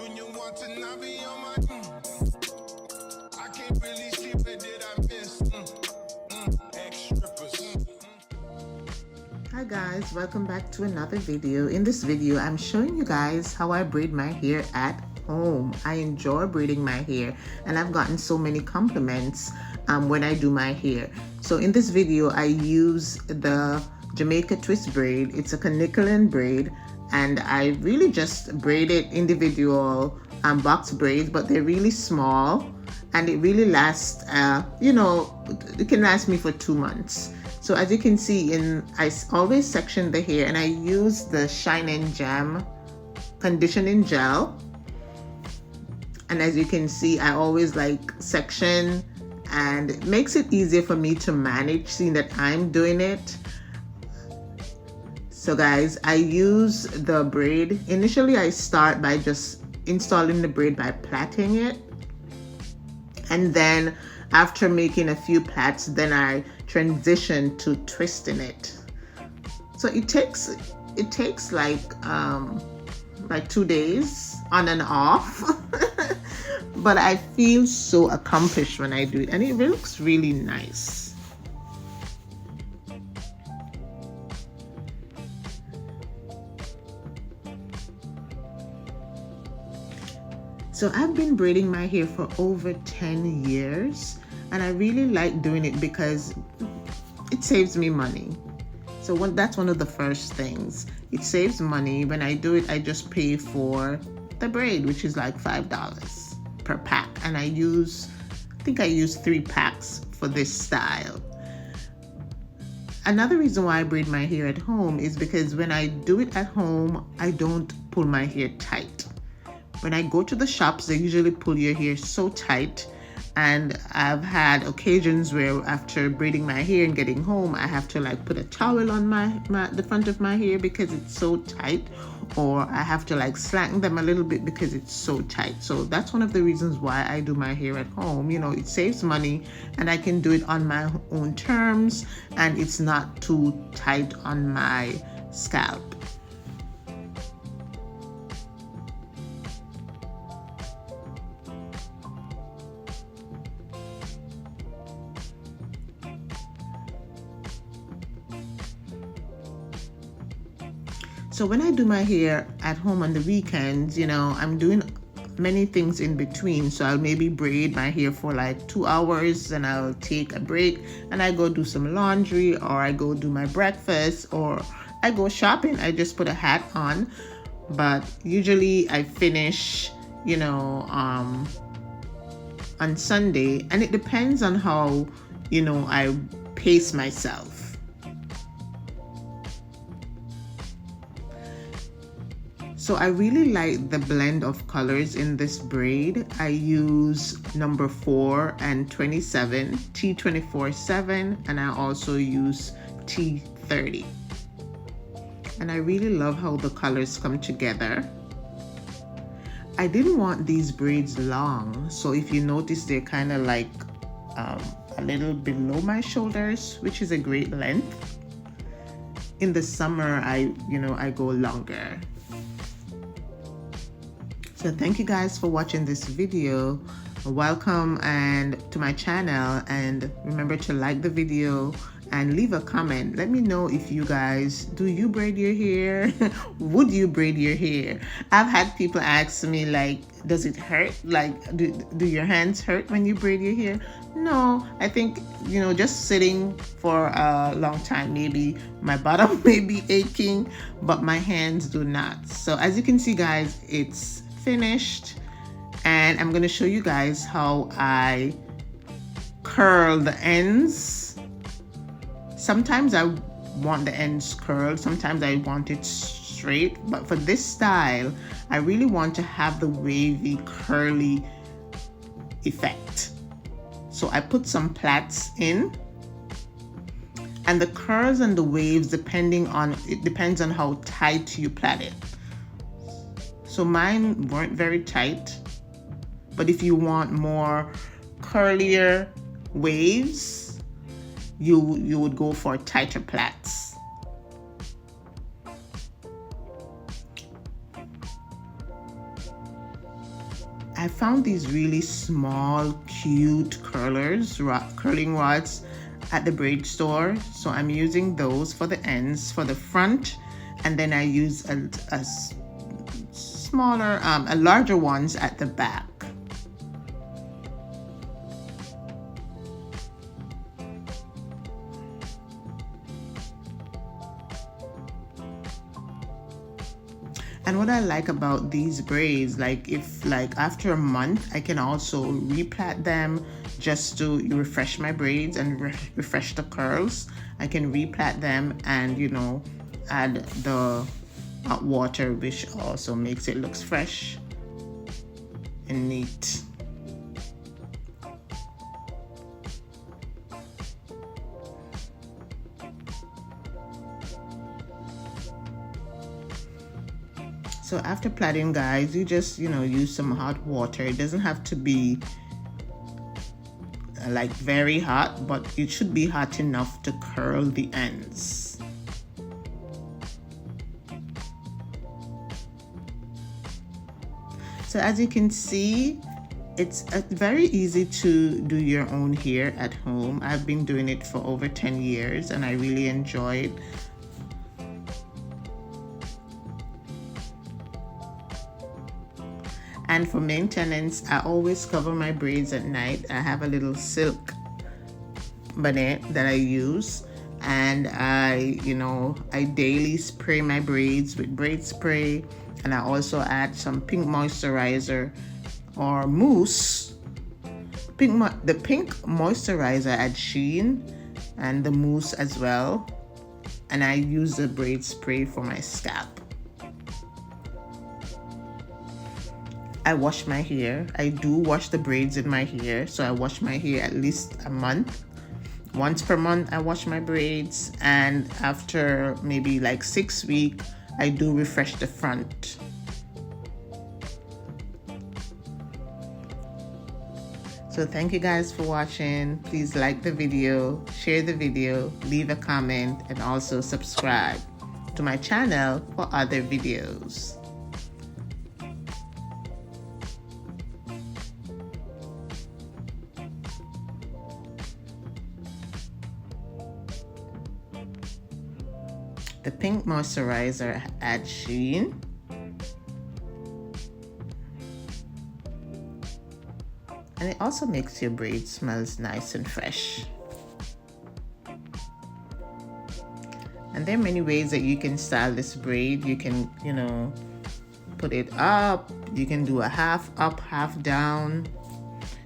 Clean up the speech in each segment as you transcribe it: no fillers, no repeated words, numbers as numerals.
when you want to not be on my I can't really see where did I miss ex-strippers. Hi guys, welcome back to another video. In this video, I'm showing you guys how I braid my hair at home. I enjoy braiding my hair and I've gotten so many compliments when I do my hair. So in this video, I use the Jamaican Twist Braid. It's a kanekalon braid and I really just braid it individual box braids, but they're really small and it really lasts, it can last me for 2 months. So as you can see, I always section the hair and I use the Shine and Jam conditioning gel. And as you can see, I always like section, and it makes it easier for me to manage seeing that I'm doing it. So guys, I use the braid. Initially, I start by just installing the braid by plaiting it. And then after making a few plaits, then I transition to twisting it. So it takes like 2 days on and off. But I feel so accomplished when I do it and it looks really nice. So I've been braiding my hair for over 10 years and I really like doing it because it saves me money. So that's one of the first things. It saves money. When I do it, I just pay for the braid, which is like $5 per pack. And I think I use 3 packs for this style. Another reason why I braid my hair at home is because when I do it at home, I don't pull my hair tight. When I go to the shops, they usually pull your hair so tight. And I've had occasions where after braiding my hair and getting home, I have to like put a towel on the front of my hair because it's so tight, or I have to like slacken them a little bit because it's so tight. So that's one of the reasons why I do my hair at home. You know, it saves money and I can do it on my own terms and it's not too tight on my scalp. So when I do my hair at home on the weekends, I'm doing many things in between. So I'll maybe braid my hair for like 2 hours and I'll take a break and I go do some laundry, or I go do my breakfast, or I go shopping. I just put a hat on. But usually I finish, on Sunday, and it depends on how, I pace myself. So I really like the blend of colors in this braid. I use number 4 and 27, T24/7, and I also use T30. And I really love how the colors come together. I didn't want these braids long, so if you notice, they're kind of like a little below my shoulders, which is a great length. In the summer, I go longer. So thank you guys for watching this video. Welcome to my channel, and remember to like the video and leave a comment. Let me know if you guys, do you braid your hair? Would you braid your hair? I've had people ask me like, does it hurt? Like, do your hands hurt when you braid your hair? No, I think, just sitting for a long time, maybe my bottom may be aching, but my hands do not. So as you can see guys, it's finished, and I'm going to show you guys how I curl the ends. Sometimes I want the ends curled, sometimes I want it straight, but for this style I really want to have the wavy curly effect. So I put some plaits in, and the curls and the waves depends on how tight you plait it. So mine weren't very tight, but if you want more curlier waves, you would go for tighter plaits. I found these really small, cute curling rods at the braid store. So I'm using those for the ends, for the front, and then I use a smaller, a larger ones at the back. And what I like about these braids, like if like after a month, I can also replait them just to refresh my braids and refresh the curls. I can replait them and, you know, add the water, which also makes it look fresh and neat. So after plaiting, guys, you just, you know, use some hot water. It doesn't have to be like very hot, but it should be hot enough to curl the ends. So as you can see, it's very easy to do your own hair at home. I've been doing it for over 10 years and I really enjoy it. And for maintenance, I always cover my braids at night. I have a little silk bonnet that I use, and I daily spray my braids with braid spray, and I also add some pink moisturizer or mousse. The pink moisturizer at Shein, and the mousse as well, and I use the braid spray for my scalp. I wash my hair. I do wash the braids in my hair, so I wash my hair at least a month. Once per month I wash my braids, and after maybe like 6 weeks I do refresh the front. So thank you guys for watching. Please like the video, share the video, leave a comment, and also subscribe to my channel for other videos. The pink moisturizer at Shein. And it also makes your braid smells nice and fresh. And there are many ways that you can style this braid. You can, you know, put it up. You can do a half up, half down.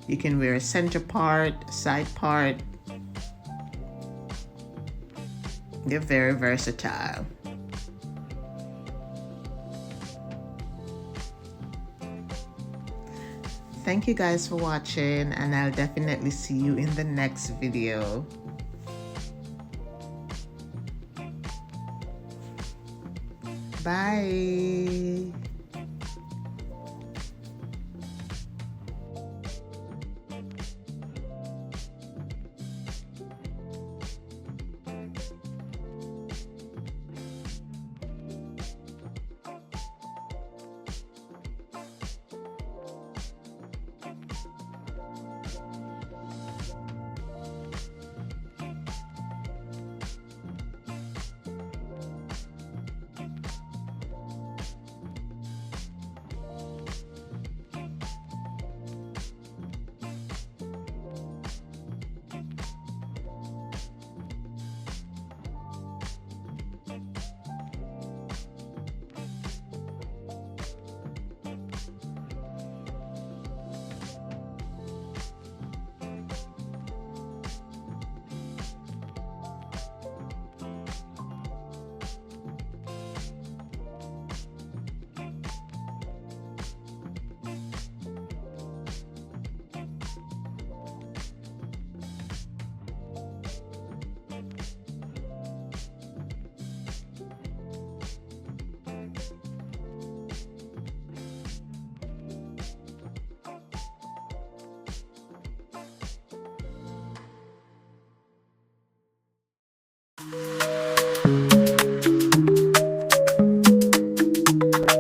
You can wear a center part, side part. They're very versatile. Thank you guys for watching, and I'll definitely see you in the next video. Bye.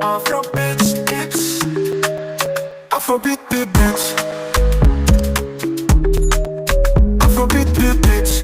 Afro bitch, it's forbid the beats.